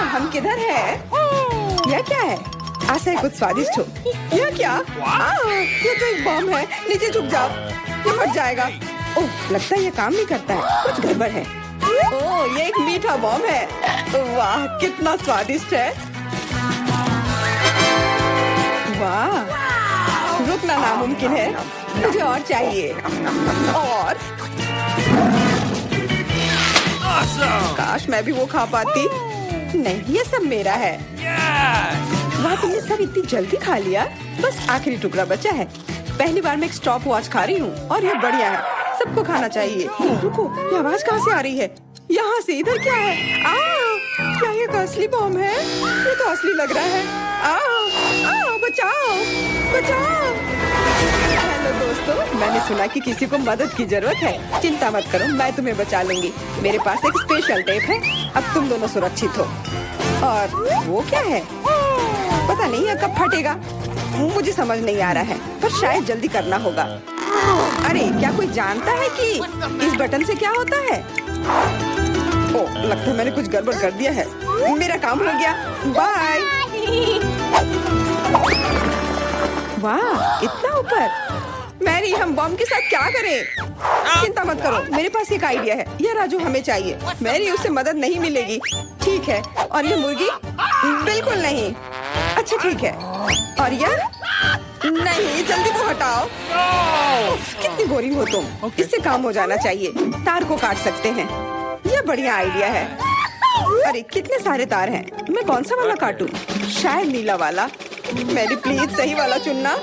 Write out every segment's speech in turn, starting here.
हम किधर है? यह क्या है? आशा है कुछ स्वादिष्ट हो। यह क्या? ये तो एक बम है। नीचे झुक जाओ, ये फट जाएगा। ओह, लगता है ये काम नहीं करता है। कुछ गड़बड़ है। ओह, ये एक मीठा बम है। वाह, कितना स्वादिष्ट है। वाह, रुकना नामुमकिन है। मुझे और चाहिए। और काश मैं भी वो खा पाती। नहीं, ये सब मेरा है। वाह, तुमने सब इतनी जल्दी खा लिया। बस आखिरी टुकड़ा बचा है। पहली बार मैं एक स्टॉप वॉच खा रही हूँ और ये बढ़िया है। सबको खाना चाहिए। रुको, ये आवाज कहाँ से आ रही है? यहाँ से। इधर क्या है? क्या ये एक असली बम है? ये तो असली लग रहा है। बचाओ, बचाओ। हेलो दोस्तों, मैंने सुना कि किसी को मदद की जरूरत है। चिंता मत करो, मैं तुम्हें बचा लूंगी। मेरे पास एक स्पेशल टेप है। अब तुम दोनों सुरक्षित हो। और वो क्या है? पता नहीं ये कब फटेगा। मुझे समझ नहीं आ रहा है, पर शायद जल्दी करना होगा। अरे, क्या कोई जानता है कि इस बटन से क्या होता है? ओह, लगता है मैंने कुछ गड़बड़ कर दिया है। मेरा काम हो गया। बाय। वाह, इतना ऊपर। मैरी, हम बम के साथ क्या करें? चिंता मत करो, मेरे पास एक आइडिया है। यह राजू हमें चाहिए। मैरी, उससे मदद नहीं मिलेगी। ठीक है। और ये मुर्गी? बिल्कुल नहीं। अच्छा, ठीक है। और यह? नहीं, जल्दी को हटाओ। कितनी बोरिंग हो तुम। इससे काम हो जाना चाहिए। तार को काट सकते हैं। यह बढ़िया आइडिया है। अरे, कितने सारे तार हैं। मैं कौन सा वाला काटूं? शायद नीला वाला। मेरी प्लीज सही वाला चुनना।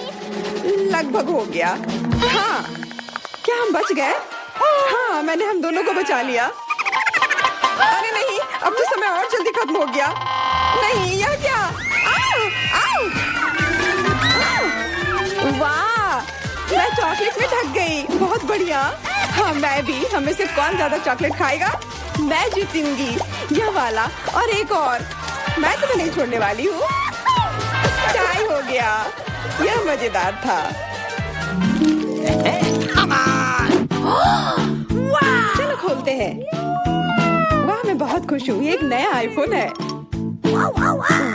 लगभग हो गया। हाँ, क्या हम बच गए? हाँ, मैंने हम दोनों को बचा लिया। अरे नहीं, अब तो समय और जल्दी खत्म हो गया। नहीं, यह क्या? आओ, आओ। वाह, मैं चॉकलेट में ढक गई। बहुत बढ़िया। हाँ, मैं भी। हमें से कौन ज्यादा चॉकलेट खाएगा? मैं जीतूंगी। यह वाला और एक और। मैं तुम्हें नहीं छोड़ने वाली हूँ। चाय हो गया। यह मजेदार था। चलो खोलते हैं। वाह, मैं बहुत खुश हूँ। ये एक नया आईफोन है।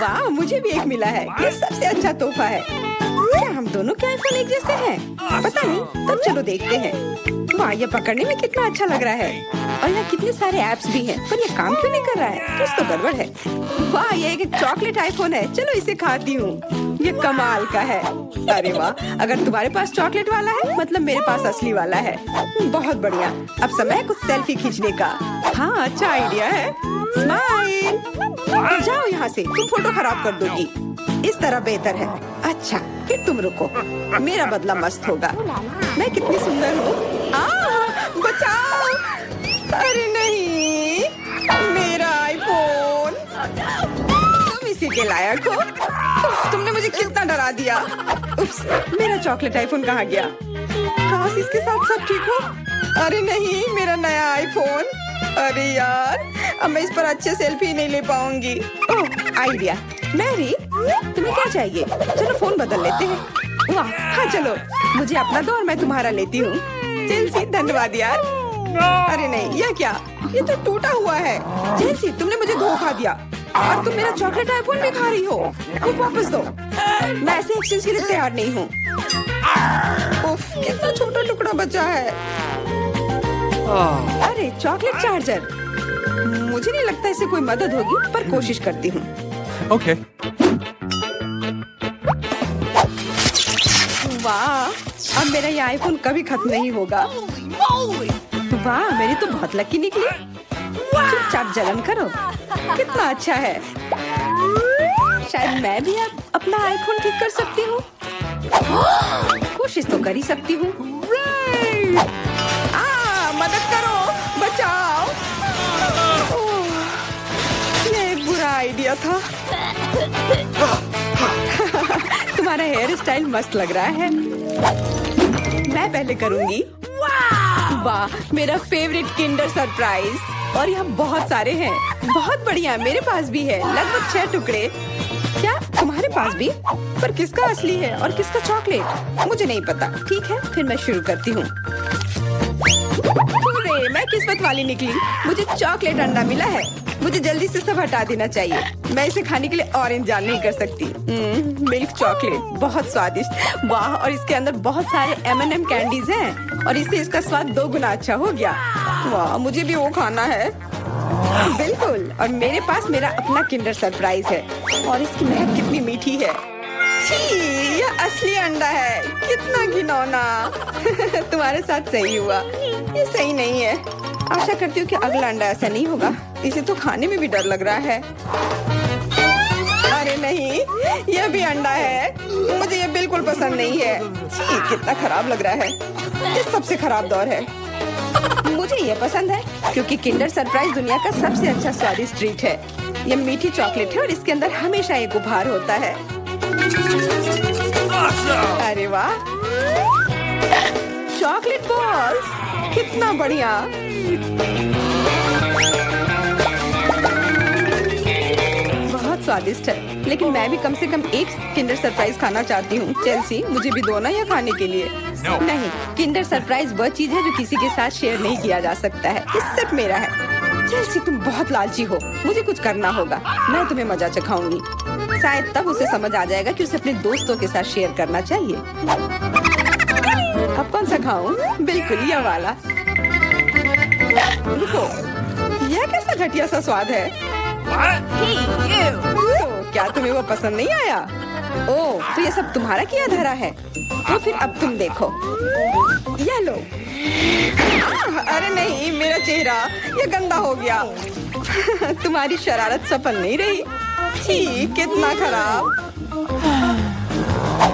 वाह, मुझे भी एक मिला है। ये सबसे अच्छा तोहफा है। क्या हम दोनों के आईफोन एक जैसे हैं? पता नहीं, तब चलो देखते हैं। वाह, ये पकड़ने में कितना अच्छा लग रहा है। और यहाँ कितने सारे ऐप्स भी हैं, पर ये काम क्यों नहीं कर रहा है? कुछ तो गड़बड़ है। वाह, ये एक चॉकलेट आईफोन है। चलो इसे खाती हूँ। ये कमाल का है। अरे वाह, अगर तुम्हारे पास चॉकलेट वाला है, मतलब मेरे पास असली वाला है। बहुत बढ़िया। अब समय है कुछ सेल्फी खींचने का। हाँ, अच्छा आइडिया है। स्माइल। जाओ यहाँ से, तुम फोटो खराब कर दोगी। इस तरह बेहतर है। अच्छा, फिर तुम रुको। मेरा बदला मस्त होगा। मैं कितनी सुंदर हूँ। बचाओ। अरे नहीं, मेरा आईफोन। तुम इसी के लायक हो। तुमने मुझे कितना डरा दिया। उप्स, मेरा चॉकलेट आईफोन कहाँ गया? काश इसके साथ सब ठीक हो। अरे नहीं, मेरा नया आईफोन। अरे यार, अब मैं इस पर अच्छे सेल्फी नहीं ले पाऊंगी। ओह, आइडिया। मैरी, तुम्हें क्या चाहिए? चलो फोन बदल लेते हैं। वाह, हाँ चलो। मुझे अपना दो और मैं तुम्हारा लेती हूँ। चेल्सी, धन्यवाद यार। अरे नहीं, यह क्या? ये तो टूटा हुआ है। चेल्सी, तुमने मुझे धोखा दिया और तुम मेरा चॉकलेट आईफोन भी खा रही हो। वो वापस दो। मैं ऐसे एक्सचेंज के लिए तैयार नहीं हूँ। उफ, कितना छोटा टुकड़ा बचा है। अरे, चॉकलेट चार्जर। मुझे नहीं लगता इससे कोई मदद होगी, पर कोशिश करती हूँ। Okay. वाह, अब मेरा ये आईफोन कभी खत्म नहीं होगा। वाह, मेरी तो बहुत लकी निकली। चुपचाप जलन करो। कितना अच्छा है। शायद मैं भी अब अपना आईफोन ठीक कर सकती हूँ। कोशिश तो कर ही सकती हूँ। मदद करो, बचाओ। ये एक बुरा आइडिया था। तुम्हारा हेयर स्टाइल मस्त लग रहा है। मैं पहले करूंगी। वाह, मेरा फेवरेट किंडर सरप्राइज। और यहाँ बहुत सारे हैं। बहुत बढ़िया, मेरे पास भी है। लगभग 6 टुकड़े। क्या तुम्हारे पास भी? पर किसका असली है और किसका चॉकलेट? मुझे नहीं पता। ठीक है, फिर मैं शुरू करती हूँ। मैं किस्मत वाली निकली। मुझे चॉकलेट अंडा मिला है। मुझे जल्दी से सब हटा देना चाहिए। मैं इसे खाने के लिए और इंतजार नहीं कर सकती। मिल्क चॉकलेट बहुत स्वादिष्ट, वाह। और इसके अंदर बहुत सारे M&M कैंडीज हैं और इससे इसका स्वाद 2 गुना अच्छा हो गया। वाह, मुझे भी वो खाना है। बिल्कुल, और मेरे पास मेरा अपना किंडर सरप्राइज है और इसकी महक कितनी मीठी है। छी, यह असली अंडा है, कितना घिनौना। तुम्हारे साथ सही हुआ, ये सही नहीं है। आशा करती हूँ कि अगला अंडा ऐसा नहीं होगा। इसे तो खाने में भी डर लग रहा है। अरे नहीं, यह भी अंडा है। मुझे ये बिल्कुल पसंद नहीं है। छी, कितना खराब लग रहा है। ये सबसे खराब दौर है। मुझे ये पसंद है क्योंकि किंडर सरप्राइज दुनिया का सबसे अच्छा स्वादिष्ट ट्रीट है। ये मीठी चॉकलेट है और इसके अंदर हमेशा एक उपहार होता है। अरे वाह, चॉकलेट बॉल्स, कितना बढ़िया। बहुत स्वादिष्ट है, लेकिन मैं भी कम से कम एक किंडर सरप्राइज खाना चाहती हूँ। चेल्सी, मुझे भी दो ना यह खाने के लिए। नहीं, किंडर सरप्राइज वह चीज है जो किसी के साथ शेयर नहीं किया जा सकता है। ये सिर्फ मेरा है। चेल्सी, तुम बहुत लालची हो। मुझे कुछ करना होगा। मैं तुम्हें मजा चखाऊंगी। शायद तब उसे समझ आ जाएगा कि उसे अपने दोस्तों के साथ शेयर करना चाहिए। अब कौन सा खाऊं? बिल्कुल यह वाला। रुको, यह कैसा घटिया सा स्वाद है। तो क्या तुम्हें वो पसंद नहीं आया? ओह, तो ये सब तुम्हारा किया धरा है। तो फिर अब तुम देखो, यह लो। अरे नहीं, मेरा चेहरा ये गंदा हो गया। तुम्हारी शरारत सफल नहीं रही। छी, कितना खराब।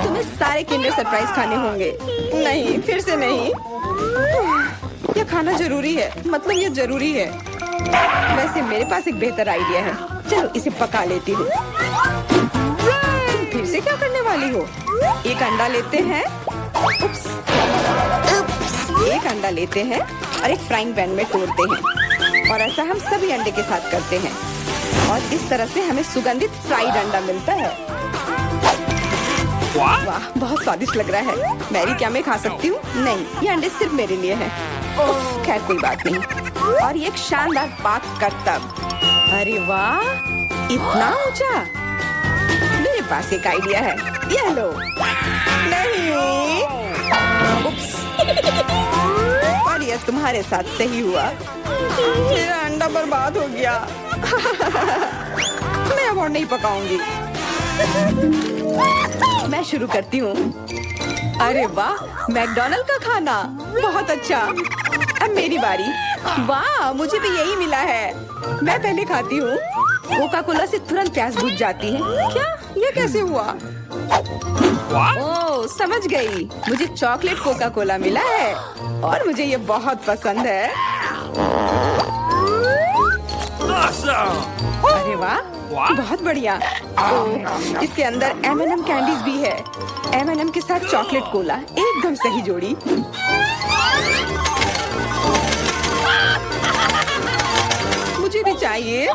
तुम्हें सारे किंडर सरप्राइज खाने होंगे। नहीं, फिर से नहीं। यह खाना जरूरी है, मतलब ये जरूरी है। वैसे मेरे पास एक बेहतर आइडिया है। चलो इसे पका लेती हूँ। तुम फिर से क्या करने वाली हो? एक अंडा लेते हैं। उप्स। एक अंडा लेते हैं और एक फ्राइंग पैन में तोड़ते हैं और ऐसा हम सभी अंडे के साथ करते हैं और इस तरह से हमें सुगंधित फ्राइड अंडा मिलता है। वाह, बहुत स्वादिष्ट लग रहा है। मैरी, क्या मैं खा सकती हूँ? नहीं, ये अंडे सिर्फ मेरे लिए हैं। खैर कोई बात नहीं। और ये एक शानदार पाक करतब। अरे वाह, इतना ऊंचा। मेरे पास एक आइडिया है। ये लो। नहीं, उप्स। और ये तुम्हारे साथ सही हुआ। मेरा अंडा बर्बाद हो गया। मैं अब और नहीं पकाऊंगी। मैं शुरू करती हूँ। अरे वाह, मैकडॉनल्ड का खाना, बहुत अच्छा। अब मेरी बारी। वाह, मुझे भी यही मिला है। मैं पहले खाती हूँ। कोका कोला से तुरंत प्यास बुझ जाती है। क्या? ये कैसे हुआ? ओह, समझ गई। मुझे चॉकलेट कोका कोला मिला है और मुझे ये बहुत पसंद है। अरे वाह, बहुत बढ़िया। ओह, इसके अंदर M&M कैंडीज भी है। M&M के साथ चॉकलेट कोला, एकदम सही जोड़ी। मुझे भी चाहिए।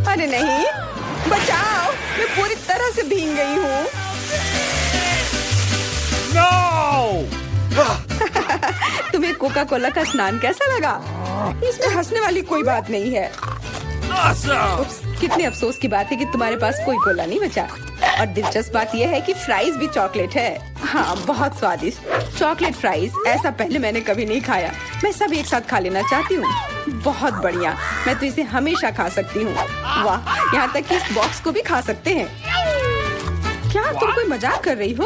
अरे नहीं, बचाओ, मैं पूरी तरह से भीग गई हूँ। तुम्हें कोका कोला का स्नान कैसा लगा? इसमें हंसने वाली कोई बात नहीं है। उप्स, कितने अफसोस की बात है कि तुम्हारे पास कोई कोला नहीं बचा। और दिलचस्प बात यह है कि फ्राइज भी चॉकलेट है। हाँ, बहुत स्वादिष्ट चॉकलेट फ्राइज। ऐसा पहले मैंने कभी नहीं खाया। मैं सब एक साथ खा लेना चाहती हूँ। बहुत बढ़िया, मैं तो इसे हमेशा खा सकती हूँ। वाह, यहाँ तक कि इस बॉक्स को भी खा सकते हैं। क्या तुम कोई मजाक कर रही हो?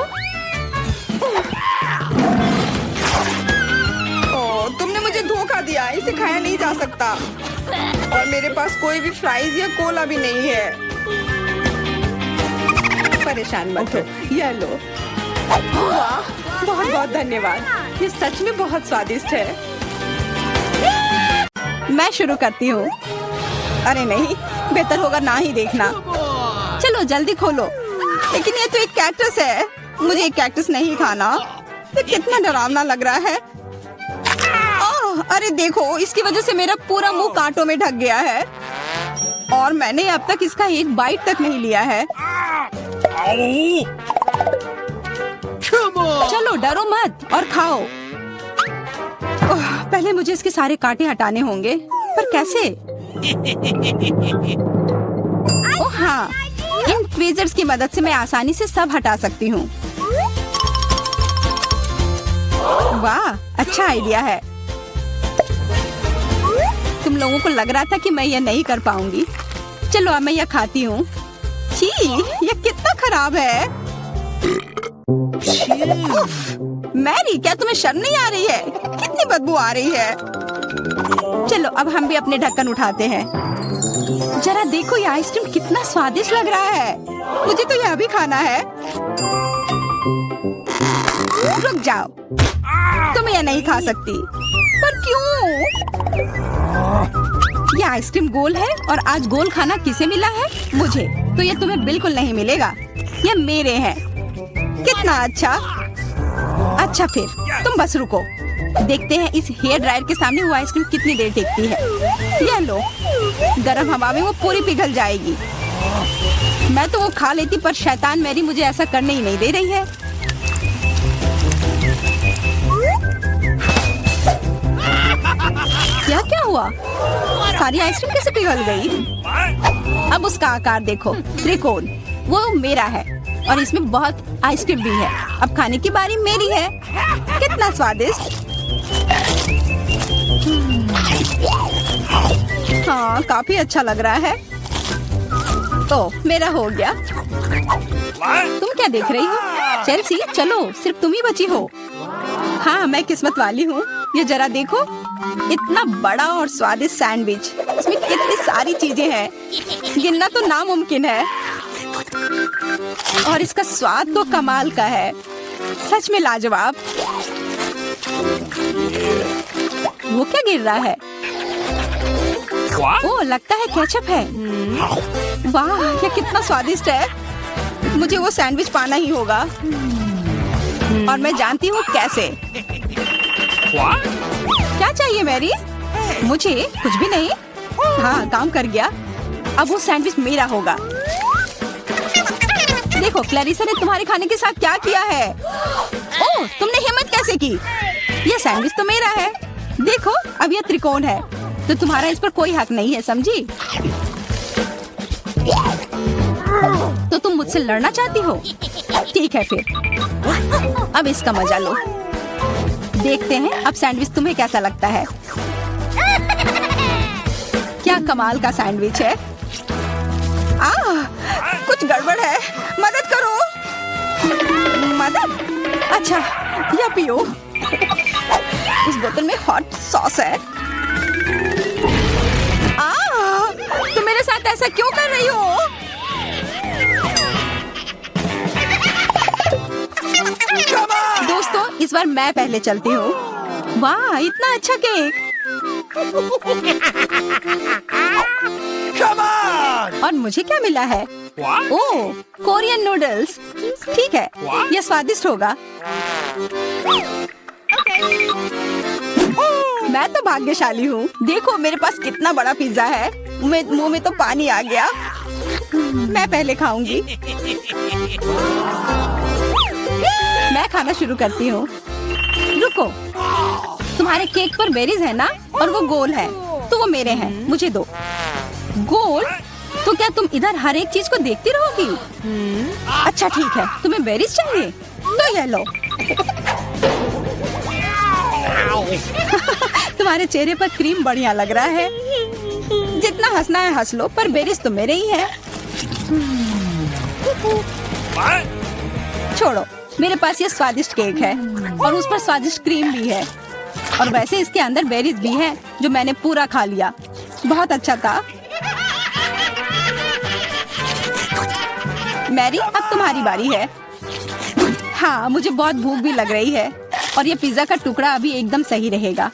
ओह, तुमने मुझे धोखा दिया। इसे खाया नहीं जा सकता और मेरे पास कोई भी फ्राइज या कोला भी नहीं है। परेशान मत हो, यह लो। वाह, बहुत बहुत धन्यवाद। ये सच में बहुत स्वादिष्ट है। मैं शुरू करती हूँ। अरे नहीं, बेहतर होगा ना ही देखना। चलो जल्दी खोलो। लेकिन ये तो एक कैक्टस है। मुझे एक कैक्टस नहीं खाना। ये कितना डरावना लग रहा है। ओह, अरे देखो, इसकी वजह से मेरा पूरा मुंह कांटों में ढक गया है और मैंने अब तक इसका एक बाइट तक नहीं लिया है। चलो डरो मत और खाओ। पहले मुझे इसके सारे कांटे हटाने होंगे, पर कैसे? ओह हाँ, इन ट्वीजर्स की मदद से मैं आसानी से सब हटा सकती हूँ। वाह, अच्छा आइडिया है। तुम लोगों को लग रहा था कि मैं यह नहीं कर पाऊंगी। चलो अब मैं यह खाती हूँ। छी, यह कितना खराब है। उफ, मैरी, क्या तुम्हें शर्म नहीं आ रही है? कितनी बदबू आ रही है। चलो अब हम भी अपने ढक्कन उठाते हैं। जरा देखो ये आइसक्रीम कितना स्वादिष्ट लग रहा है। मुझे तो यह भी खाना है। रुक जाओ, तुम यह नहीं खा सकती। पर क्यों? यह आइसक्रीम गोल है और आज गोल खाना किसे मिला है? मुझे। तो ये तुम्हें बिल्कुल नहीं मिलेगा। ये मेरे हैं। कितना अच्छा। अच्छा फिर तुम बस रुको, देखते हैं इस हेयर ड्रायर के सामने वो आइसक्रीम कितनी देर टिकती है। यह लो, गर्म हवा में वो पूरी पिघल जाएगी। मैं तो वो खा लेती, पर शैतान मैरी मुझे ऐसा करने ही नहीं दे रही है। क्या हुआ? सारी आइसक्रीम कैसे पिघल गई? अब उसका आकार देखो, त्रिकोण। वो मेरा है और इसमें बहुत आइसक्रीम भी है। अब खाने की बारी मेरी है। कितना स्वादिष्ट। हाँ, काफी अच्छा लग रहा है। तो मेरा हो गया। तुम क्या देख रही हो? चेल्सी, चलो, सिर्फ तुम ही बची हो। हाँ, मैं किस्मत वाली हूँ। ये जरा देखो, इतना बड़ा और स्वादिष्ट सैंडविच। इसमें कितनी सारी चीजें हैं, गिनना तो नामुमकिन है। और इसका स्वाद तो कमाल का है, सच में लाजवाब। वो क्या गिर रहा है? ओह, लगता है केचप है। वाह, ये कितना स्वादिष्ट है। मुझे वो सैंडविच पाना ही होगा और मैं जानती हूँ कैसे। क्या चाहिए मैरी? मुझे कुछ भी नहीं। हाँ, काम कर गया। अब वो सैंडविच मेरा होगा। देखो, क्लैरिसा ने तुम्हारे खाने के साथ क्या किया है। ओह, तुमने हिम्मत कैसे की? यह सैंडविच तो मेरा है। देखो, अब यह त्रिकोण है, तो तुम्हारा इस पर कोई हक नहीं है, समझी? तो तुम मुझसे लड़ना चाहती हो? ठीक है फिर, अब इसका मजा लो। देखते हैं अब सैंडविच तुम्हें कैसा लगता है। क्या कमाल का सैंडविच है। कुछ गड़बड़ है, मदद करो। मदद? अच्छा, या पियो। इस बोतल में हॉट सॉस है। तुम मेरे साथ ऐसा क्यों कर रही हो? दोस्तों, इस बार मैं पहले चलती हूँ। वाह, इतना अच्छा केक। और मुझे क्या मिला है? ओह, कोरियन नूडल्स। ठीक है, यह स्वादिष्ट होगा। मैं तो भाग्यशाली हूँ। देखो, मेरे पास कितना बड़ा पिज्जा है। मुंह में तो पानी आ गया। मैं पहले खाऊंगी। मैं खाना शुरू करती हूँ। रुको, तुम्हारे केक पर बेरीज है ना, और वो गोल है, तो वो मेरे हैं। मुझे दो। गोल? तो क्या तुम इधर हर एक चीज को देखती रहोगी? अच्छा ठीक है, तुम्हें बेरीज चाहिए तो ये लो। तुम्हारे चेहरे पर क्रीम बढ़िया लग रहा है। जितना हंसना है हंस लो, पर बेरीज तो मेरे ही है। छोड़ो, मेरे पास ये स्वादिष्ट केक है और उस पर स्वादिष्ट क्रीम भी है। और वैसे इसके अंदर बेरीज भी है, जो मैंने पूरा खा लिया। बहुत अच्छा था। मैरी, अब तुम्हारी बारी है। हाँ, मुझे बहुत भूख भी लग रही है और ये पिज्जा का टुकड़ा अभी एकदम सही रहेगा।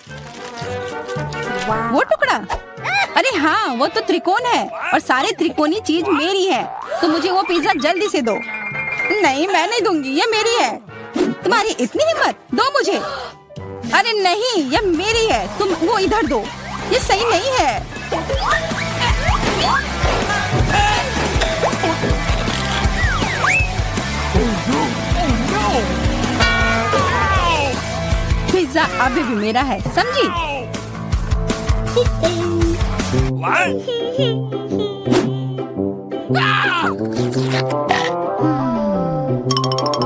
वो टुकड़ा? अरे हाँ, वो तो त्रिकोण है और सारे त्रिकोणीय चीज मेरी है, तो मुझे वो पिज्जा जल्दी से दो। नहीं, मैं नहीं दूंगी, ये मेरी है। तुम्हारी इतनी हिम्मत? दो मुझे। अरे नहीं, ये मेरी है, तुम वो इधर दो। ये सही नहीं है। पिज्जा अभी भी मेरा है, समझी?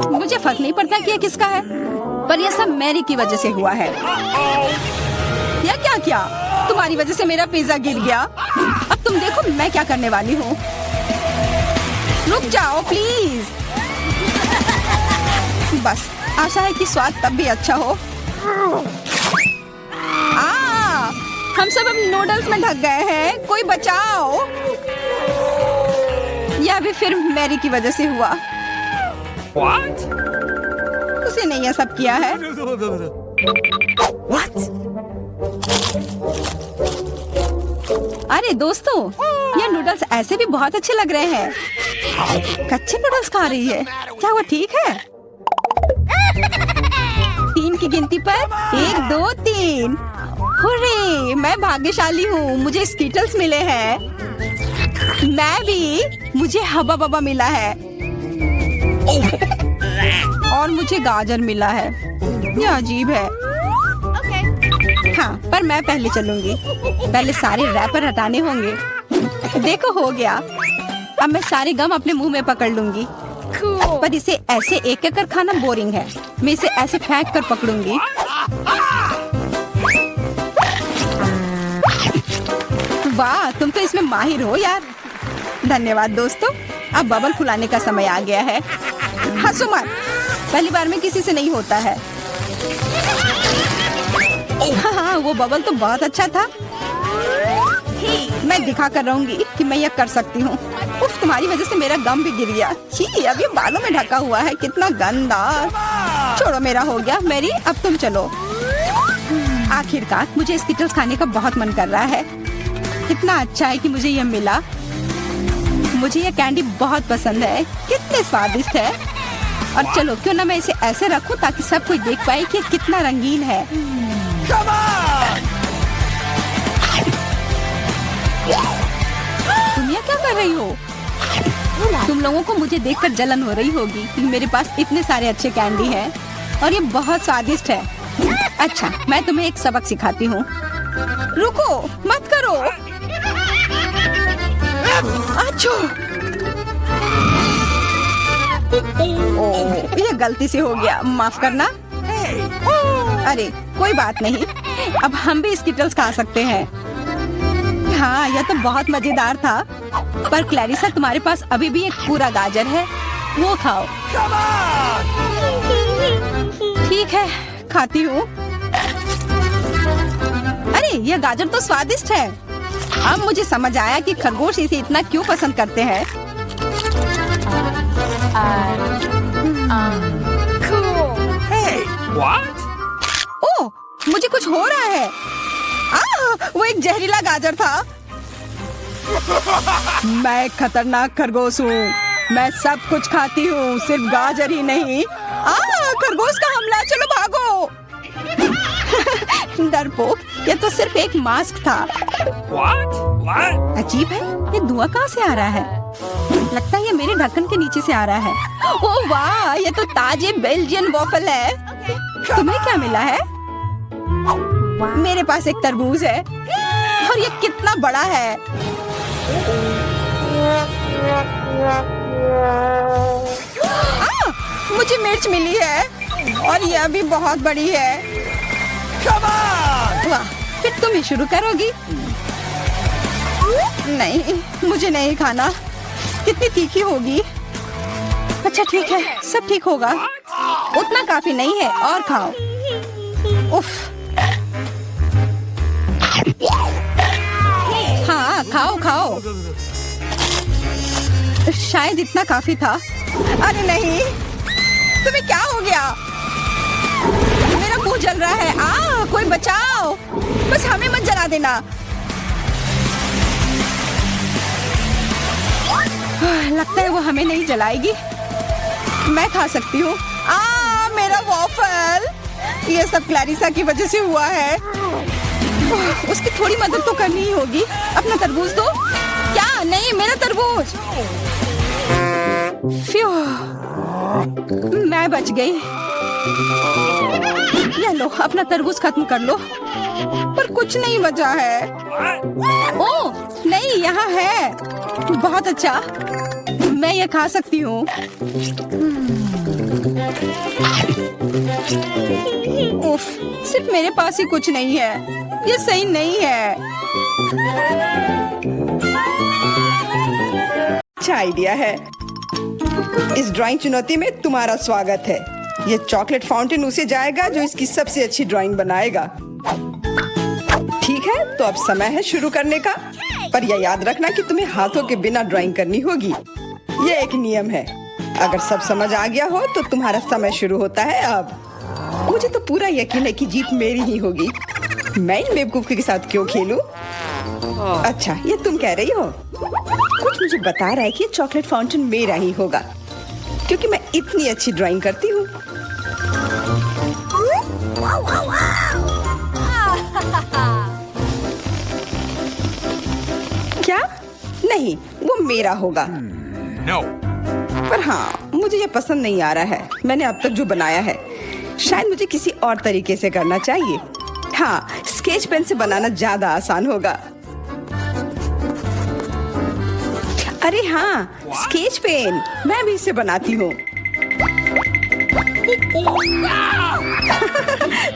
मुझे फर्क नहीं पड़ता कि ये किसका है, पर यह सब मैरी की वजह से हुआ है। या क्या क्या? तुम्हारी वजह से मेरा पिज्जा गिर गया। अब तुम देखो मैं क्या करने वाली हूँ। रुक जाओ प्लीज। बस आशा है कि स्वाद तब भी अच्छा हो। हम सब अब नूडल्स में ढक गए हैं, कोई बचाओ। यह भी फिर मैरी की वजह से हुआ। What? उसे नहीं यह सब किया है। What? अरे दोस्तों, ये नूडल्स ऐसे भी बहुत अच्छे लग रहे हैं। कच्चे नूडल्स खा रही है, क्या वो ठीक है? 3 की गिनती पर 1 2 3। हुर्रे, मैं भाग्यशाली हूँ, मुझे स्कीटल्स मिले हैं। मैं भी, मुझे हबा बबा मिला है और मुझे गाजर मिला है। ये अजीब है। हाँ, पर मैं पहले चलूंगी। पहले सारे रैपर हटाने होंगे। देखो हो गया। अब मैं सारे गम अपने मुंह में पकड़ लूंगी। पर इसे ऐसे एक एक कर खाना बोरिंग है। मैं इसे ऐसे फेंक कर पकड़ूंगी। वाह, तुम तो इसमें माहिर हो यार। धन्यवाद दोस्तों। अब बबल फुलाने का समय आ गया है। हंसो मत, पहली बार में किसी से नहीं होता है। हाँ, वो बबल तो बहुत अच्छा था। मैं दिखा कर रहूंगी कि मैं यह कर सकती हूँ। उफ, तुम्हारी वजह से मेरा गम भी गिर गया। छी, अब ये बालों में ढका हुआ है, कितना गंदा। छोड़ो, मेरा हो गया। मैरी, अब तुम चलो। आखिरकार मुझे स्कीटल्स खाने का बहुत मन कर रहा है। कितना अच्छा है कि मुझे यह मिला। मुझे यह कैंडी बहुत पसंद है, कितने स्वादिष्ट है। और चलो, क्यों ना मैं इसे ऐसे रखूं ताकि सब कोई देख पाए कि कितना रंगीन है। तुम यह क्या कर रही हो? तुम लोगों को मुझे देखकर जलन हो रही होगी कि मेरे पास इतने सारे अच्छे कैंडी हैं और ये बहुत स्वादिष्ट है। अच्छा, मैं तुम्हें एक सबक सिखाती हूँ। रुको, मत करो। अच्छो, ओह, ये गलती से हो गया, माफ करना। अरे कोई बात नहीं, अब हम भी स्कीटल्स खा सकते हैं। हाँ, यह तो बहुत मजेदार था। पर क्लैरिसा, तुम्हारे पास अभी भी एक पूरा गाजर है, वो खाओ। ठीक है, खाती हूँ। अरे यह गाजर तो स्वादिष्ट है। अब मुझे समझ आया कि खरगोश इसे इतना क्यों पसंद करते हैं। Hey, what? ओह, मुझे कुछ हो रहा है। वो एक जहरीला गाजर था। मैं एक खतरनाक खरगोश हूँ। मैं सब कुछ खाती हूँ, सिर्फ गाजर ही नहीं। खरगोश का हमला, चलो भागो। डरपोक, ये तो सिर्फ एक मास्क था। What? What? अजीब है, ये धुआं कहाँ से आ रहा है? लगता है ये मेरे ढक्कन के नीचे से आ रहा है। ओह वाह, ये तो ताजे बेल्जियन वॉफल है। तुम्हें क्या मिला है? मेरे पास एक तरबूज है और ये कितना बड़ा है। मुझे मिर्च मिली है और यह भी बहुत बड़ी है। वाह, फिर तुम ही शुरू करोगी? नहीं, मुझे नहीं खाना, कितनी तीखी होगी। अच्छा ठीक है, सब ठीक होगा। उतना काफी नहीं है, और खाओ। उफ। हाँ, खाओ खाओ। शायद इतना काफी था। अरे नहीं, तुम्हें क्या हो गया? मेरा मुंह जल रहा है। कोई बचाओ, बस हमें मत जला देना। लगता है वो हमें नहीं जलाएगी। मैं खा सकती हूँ। मेरा वॉफल, ये सब क्लैरिसा की वजह से हुआ है। उसकी थोड़ी मदद तो करनी ही होगी। अपना तरबूज दो। क्या? नहीं, मेरा तरबूज। फ्यू, मैं बच गई। ये लो, अपना तरबूज खत्म कर लो। पर कुछ नहीं बचा है। What? ओह नहीं, यहाँ है। बहुत अच्छा, मैं ये खा सकती हूँ। उफ, सिर्फ मेरे पास ही कुछ नहीं है। ये सही नहीं है। अच्छा आइडिया है। इस ड्राइंग चुनौती में तुम्हारा स्वागत है। ये चॉकलेट फाउंटेन उसे जाएगा जो इसकी सबसे अच्छी ड्राइंग बनाएगा। ठीक है, तो अब समय है शुरू करने का। पर यह याद रखना कि तुम्हें हाथों के बिना ड्राइंग करनी होगी। ये एक नियम है। अगर सब समझ आ गया हो तो तुम्हारा समय शुरू होता है अब। मुझे तो पूरा यकीन है कि जीत मेरी ही होगी। मैं इन बेवकूफ के साथ क्यों खेलूं? अच्छा, ये तुम कह रही हो? कुछ मुझे बता रहा है कि ये चॉकलेट फाउंटेन मेरा ही होगा, क्योंकि मैं इतनी अच्छी ड्राइंग करती हूँ। क्या? नहीं, वो मेरा होगा। No. पर हाँ, मुझे ये पसंद नहीं आ रहा है। मैंने अब तक जो बनाया है, शायद मुझे किसी और तरीके से करना चाहिए। हाँ, स्केच पेन से बनाना ज्यादा आसान होगा। अरे हाँ, स्केच पेन, मैं भी इसे बनाती हूँ।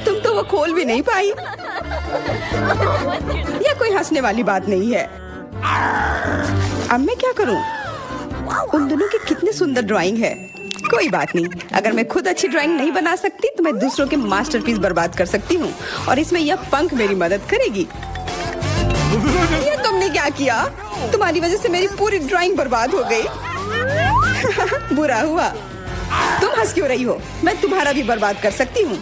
तुम तो वो खोल भी नहीं पाई। यह कोई हंसने वाली बात नहीं है। अब मैं क्या करूं? उन दोनों की कितनी सुंदर ड्राइंग है। कोई बात नहीं, अगर मैं खुद अच्छी ड्राइंग नहीं बना सकती तो मैं दूसरों के मास्टरपीस बर्बाद कर सकती हूँ, और इसमें यह पंख मेरी मदद करेगी। ये तुमने क्या किया? तुम्हारी वजह से मेरी पूरी ड्राइंग बर्बाद हो गई। बुरा हुआ। तुम हंस क्यों रही हो? मैं तुम्हारा भी बर्बाद कर सकती हूँ।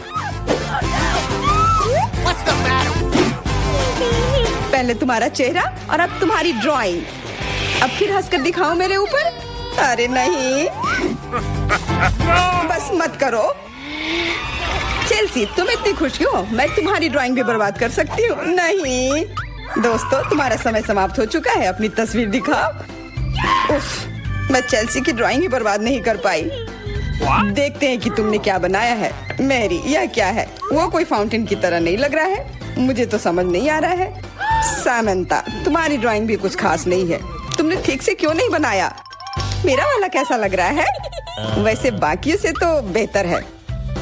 पहले तुम्हारा चेहरा और अब तुम्हारी ड्राइंग। अब फिर हंसकर दिखाओ मेरे ऊपर। अरे नहीं, बस मत करो। चेल्सी, तुम इतनी खुश क्यों? मैं तुम्हारी ड्राइंग भी बर्बाद कर सकती हूँ। नहीं दोस्तों, तुम्हारा समय समाप्त हो चुका है। अपनी तस्वीर दिखाओ। उफ, मैं चेल्सी की ड्राइंग ही बर्बाद नहीं कर पाई। देखते हैं कि तुमने क्या बनाया है। मैरी, यह क्या है? वो कोई फाउंटेन की तरह नहीं लग रहा है। मुझे तो समझ नहीं आ रहा है। सामंता, तुम्हारी ड्राइंग भी कुछ खास नहीं है। तुमने ठीक से क्यों नहीं बनाया? मेरा वाला कैसा लग रहा है? वैसे बाकियों से तो बेहतर है,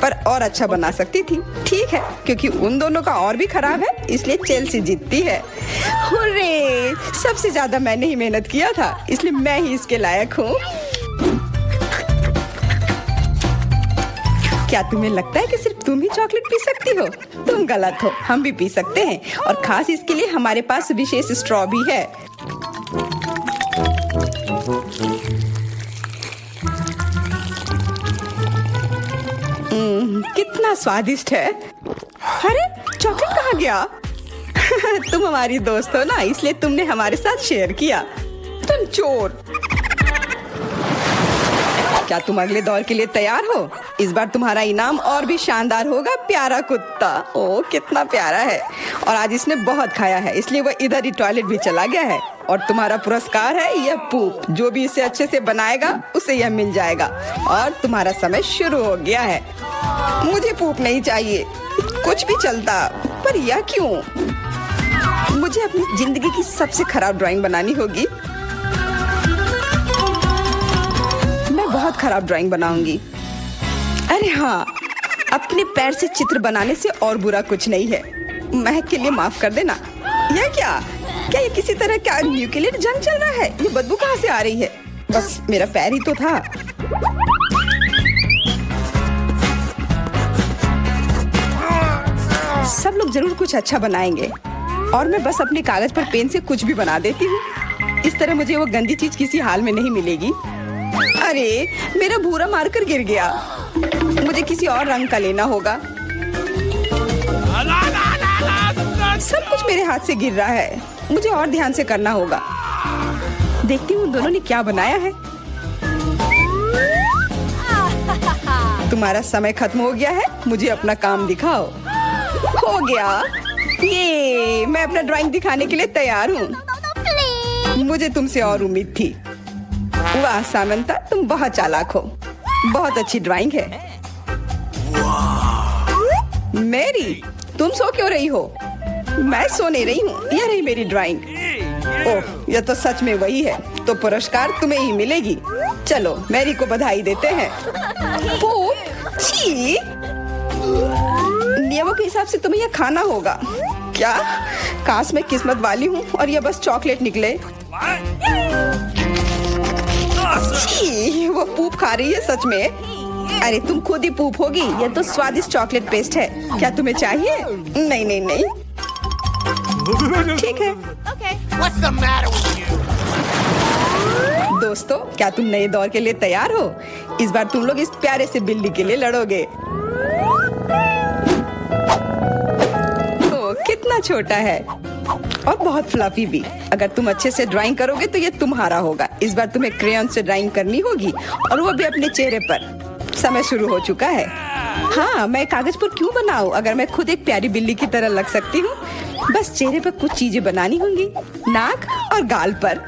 पर और अच्छा बना सकती थी। ठीक है, क्योंकि उन दोनों का और भी खराब है, इसलिए चेल्सी जीतती है। हुर्रे! सबसे ज्यादा मैंने ही मेहनत किया था, इसलिए मैं ही इसके लायक हूँ। क्या तुम्हें लगता है कि सिर्फ तुम ही चॉकलेट पी सकती हो? तुम गलत हो, हम भी पी सकते हैं, और खास इसके लिए हमारे पास विशेष स्ट्रॉ भी है। कितना स्वादिष्ट है। अरे चॉकलेट कहाँ गया? तुम हमारी दोस्त हो ना, इसलिए तुमने हमारे साथ शेयर किया। तुम चोर। क्या तुम अगले दौर के लिए तैयार हो? इस बार तुम्हारा इनाम और भी शानदार होगा, प्यारा कुत्ता। ओह कितना प्यारा है, और आज इसने बहुत खाया है, इसलिए वो इधर ही टॉयलेट भी चला गया है। और तुम्हारा पुरस्कार है यह पूप। जो भी इसे अच्छे से बनाएगा उसे यह मिल जाएगा। और तुम्हारा समय शुरू हो गया है। मुझे पूप नहीं चाहिए, कुछ भी चलता, पर यह क्यों? मुझे अपनी जिंदगी की सबसे खराब ड्राइंग बनानी होगी। मैं बहुत खराब ड्राइंग बनाऊंगी। अरे हाँ, अपने पैर से चित्र बनाने से और बुरा कुछ नहीं है। महक के लिए माफ कर देना। यह क्या ये किसी तरह का न्यूक्लियर जंग चल रहा है? ये बदबू कहाँ से आ रही है? बस मेरा पैर ही तो था। सब लोग जरूर कुछ अच्छा बनाएंगे, और मैं बस अपने कागज पर पेन से कुछ भी बना देती हूँ। इस तरह मुझे वो गंदी चीज किसी हाल में नहीं मिलेगी। अरे मेरा भूरा मार्कर गिर गया, मुझे किसी और रंग का लेना होगा। सब कुछ मेरे हाथ से गिर रहा है, मुझे और ध्यान से करना होगा। देखती हूँ दोनों ने क्या बनाया है। तुम्हारा समय खत्म हो गया है, मुझे अपना काम दिखाओ। हो गया, ये मैं अपना ड्राइंग दिखाने के लिए तैयार हूँ। मुझे तुमसे और उम्मीद थी। वाह सामंता, तुम बहुत चालाक हो। बहुत अच्छी ड्राइंग है। मेरी, तुम सो क्यों रही हो? मैं सो नहीं रही हूँ, यह रही मेरी ड्राइंग। ओह, यह तो सच में वही है, तो पुरस्कार तुम्हें ही मिलेगी। चलो मैरी को बधाई देते हैं। पूप, छी! नियमों के हिसाब से तुम्हें यह खाना होगा। क्या? काश मैं किस्मत वाली हूँ और यह बस चॉकलेट निकले। छी, वो पूप खा रही है सच में। अरे तुम खुद ही पूप होगी, यह तो स्वादिष्ट चॉकलेट पेस्ट है। क्या तुम्हें चाहिए? नहीं नहीं नहीं, ठीक है। What's the matter with you? दोस्तों, क्या तुम नए दौर के लिए तैयार हो? इस बार तुम लोग इस प्यारे से बिल्ली के लिए लड़ोगे। ओह, कितना छोटा है और बहुत फ्लफी भी। अगर तुम अच्छे से ड्राइंग करोगे तो ये तुम्हारा होगा। इस बार तुम्हें क्रेयॉन से ड्राइंग करनी होगी और वो भी अपने चेहरे पर। समय शुरू हो चुका है। हाँ, मैं कागज पर क्यों बनाऊं अगर मैं खुद एक प्यारी बिल्ली की तरह लग सकती हूँ। बस चेहरे पर कुछ चीजें बनानी होंगी, नाक और गाल पर।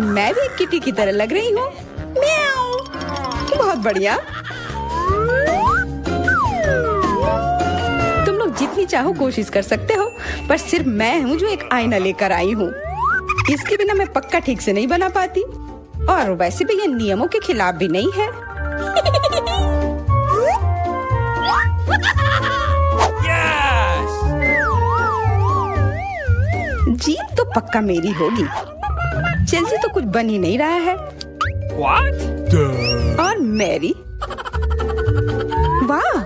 मैं भी एक किटी की तरह लग रही हूँ। म्याऊ। बहुत बढ़िया। तुम लोग जितनी चाहो कोशिश कर सकते हो, पर सिर्फ मैं हूँ जो एक आईना लेकर आई हूँ। इसके बिना मैं पक्का ठीक से नहीं बना पाती, और वैसे भी ये नियमों के खिलाफ भी नहीं है। जीत तो पक्का मेरी होगी। चेल्सी तो कुछ बन ही नहीं रहा है। What? और मैरी, वाह!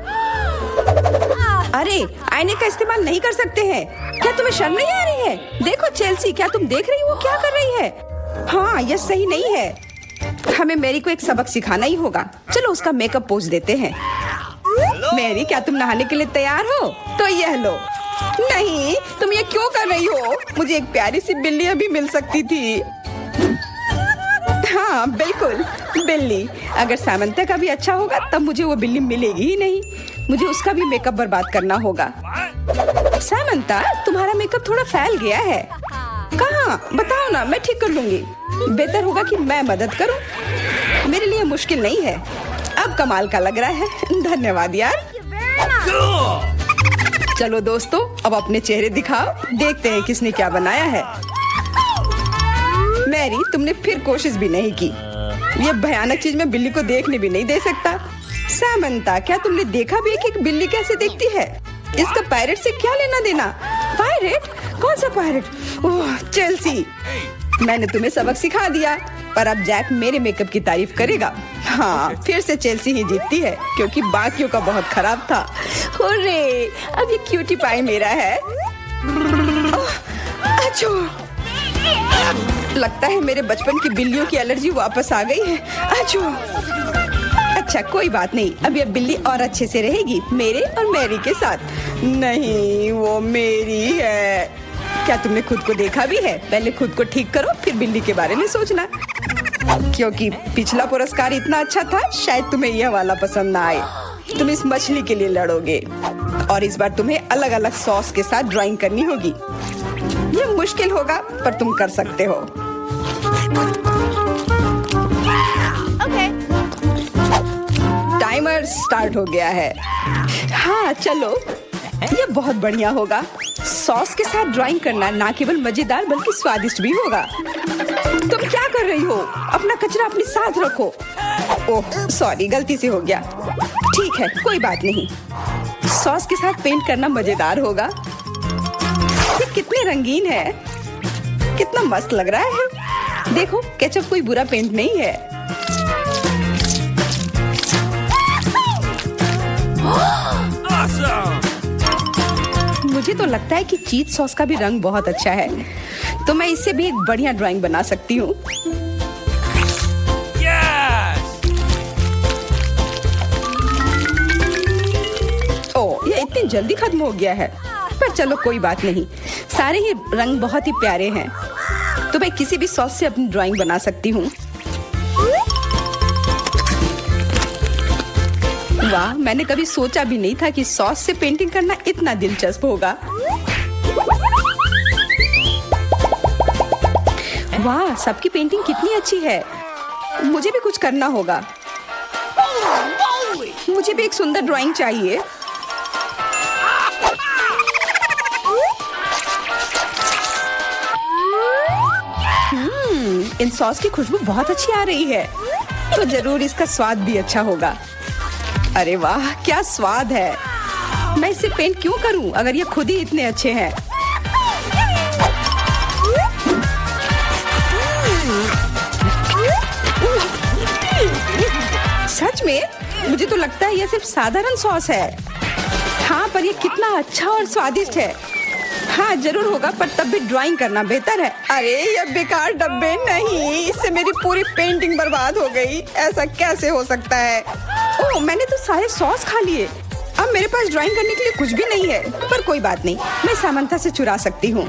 अरे, आईने का इस्तेमाल नहीं कर सकते हैं। क्या तुम्हें शर्म नहीं आ रही है? देखो चेल्सी, क्या तुम देख रही हो क्या कर रही है? हाँ, यह सही नहीं है। हमें मैरी को एक सबक सिखाना ही होगा। चलो उसका मेकअप पोज देते हैं। मैरी, क्या तुम नहाने के लिए तैयार हो? तो यह लो। नहीं, तुम ये क्यों कर रही हो? मुझे एक प्यारी सी बिल्ली अभी मिल सकती थी। हाँ बिल्कुल, बिल्ली। अगर सामंता का भी अच्छा होगा तब मुझे वो बिल्ली मिलेगी ही नहीं। मुझे उसका भी मेकअप बर्बाद करना होगा। सामंता, तुम्हारा मेकअप थोड़ा फैल गया है। कहाँ? बताओ ना, मैं ठीक कर लूंगी। बेहतर होगा कि मैं मदद करूं। मेरे लिए मुश्किल नहीं है। अब कमाल का लग रहा है। धन्यवाद यार। चलो दोस्तों, अब अपने चेहरे दिखाओ। देखते हैं किसने क्या बनाया है। मैरी, तुमने फिर कोशिश भी नहीं की। ये भयानक चीज मैं बिल्ली को देखने भी नहीं दे सकता। सामंता, क्या तुमने देखा भी है कि बिल्ली कैसे दिखती है? इसका पायरेट से क्या लेना देना? पायरेट? कौन सा पायरेट? ओह, चेल्सी, मैंने तुम्हें सबक सिखा दिया, पर अब जैक मेरे मेकअप की तारीफ करेगा। हाँ, फिर से चेल्सी ही जीतती है, क्योंकि बाकियों का बहुत खराब था। हुर्रे, अब ये क्यूटी पाई मेरा है। अच्छो, लगता है मेरे बचपन की बिल्लियों की एलर्जी वापस आ गई है। अच्छो, अच्छा कोई बात नहीं, अब ये बिल्ली और अच्छे से रहेगी मेरे और मैरी के साथ। नहीं, वो मेरी है। क्या तुमने खुद को देखा भी है? पहले खुद को ठीक करो, फिर बिल्ली के बारे में सोचना। क्योंकि पिछला पुरस्कार इतना अच्छा था, शायद तुम्हें यह वाला पसंद ना आए। तुम इस मछली के लिए लड़ोगे और इस बार तुम्हें अलग अलग सॉस के साथ ड्राइंग करनी होगी। यह मुश्किल होगा, पर तुम कर सकते हो। टाइमर स्टार्ट हो गया है। हाँ चलो, यह बहुत बढ़िया होगा। सॉस के साथ ड्राइंग करना ना केवल मजेदार बल्कि स्वादिष्ट भी होगा। तुम क्या कर रही हो? अपना कचरा अपने साथ रखो। ओह सॉरी, गलती से हो गया। ठीक है, कोई बात नहीं। सॉस के साथ पेंट करना मजेदार होगा। ये कितने रंगीन है, कितना मस्त लग रहा है। देखो, केचप कोई बुरा पेंट नहीं है। Awesome! मुझे तो लगता है कि चीज सॉस का भी रंग बहुत अच्छा है, तो मैं इससे भी एक बढ़िया ड्राइंग बना सकती हूँ। ओह, ये इतनी जल्दी खत्म हो गया है, पर चलो कोई बात नहीं। सारे ही रंग बहुत ही प्यारे हैं, तो मैं किसी भी सॉस से अपनी ड्राइंग बना सकती हूँ। वाह, मैंने कभी सोचा भी नहीं था कि सॉस से पेंटिंग करना इतना दिलचस्प होगा। वाह, सबकी पेंटिंग कितनी अच्छी है। मुझे भी कुछ करना होगा। मुझे भी एक सुंदर ड्राइंग चाहिए। इन सॉस की खुशबू बहुत अच्छी आ रही है, तो जरूर इसका स्वाद भी अच्छा होगा। अरे वाह, क्या स्वाद है। मैं इसे पेंट क्यों करूं अगर ये खुद ही इतने अच्छे हैं। सच में मुझे तो लगता है ये सिर्फ साधारण सॉस है। हाँ, पर ये कितना अच्छा और स्वादिष्ट है। हाँ जरूर होगा, पर तब भी ड्राइंग करना बेहतर है। अरे ये बेकार डब्बे नहीं, इससे मेरी पूरी पेंटिंग बर्बाद हो गई। ऐसा कैसे हो सकता है। ओह, मैंने तो सारे सॉस खा लिए। अब मेरे पास ड्राइंग करने के लिए कुछ भी नहीं है, पर कोई बात नहीं, मैं सामंथा से चुरा सकती हूँ।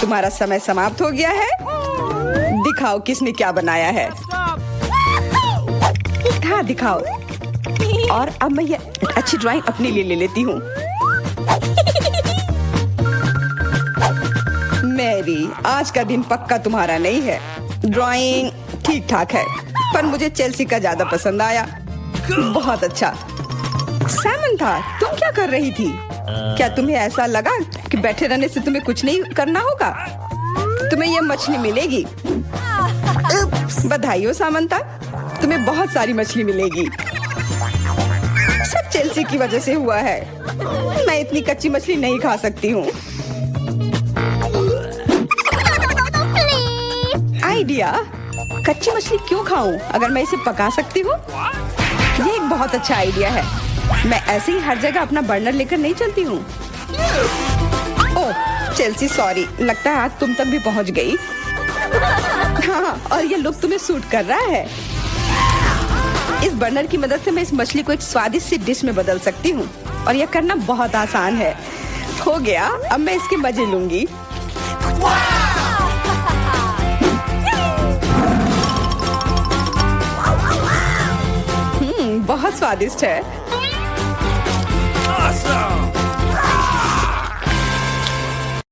तुम्हारा समय समाप्त हो गया है। दिखाओ किसने क्या बनाया है। हाँ दिखाओ। और अब मैं ये अच्छी ड्राइंग अपने लिए ले लेती हूँ। मैरी, आज का दिन पक्का तुम्हारा नहीं है। ड्राइंग ठीक ठाक है, पर मुझे चेल्सी का ज्यादा पसंद आया। बहुत अच्छा। सैमंथा, तुम क्या कर रही थी? क्या तुम्हें ऐसा लगा कि बैठे रहने से तुम्हें कुछ नहीं करना होगा? तुम्हें ये मछली मिलेगी। बधाई हो सामंथा, तुम्हें बहुत सारी मछली मिलेगी। सब चेल्सी की वजह से हुआ है। मैं इतनी कच्ची मछली नहीं खा सकती हूँ। आइडिया, कच्ची मछली क्यों खाऊं अगर मैं इसे पका सकती हूँ। ये एक बहुत अच्छा आइडिया है। मैं ऐसे ही हर जगह अपना बर्नर लेकर नहीं चलती हूँ। ओह चेल्सी, सॉरी, लगता है आग तुम तक भी पहुँच गई। हाँ, और ये लुक तुम्हें सूट कर रहा है। इस बर्नर की मदद से मैं इस मछली को एक स्वादिष्ट सी डिश में बदल सकती हूँ, और यह करना बहुत आसान है। हो गया, अब मैं इसके मजे लूंगी। बहुत स्वादिष्ट है।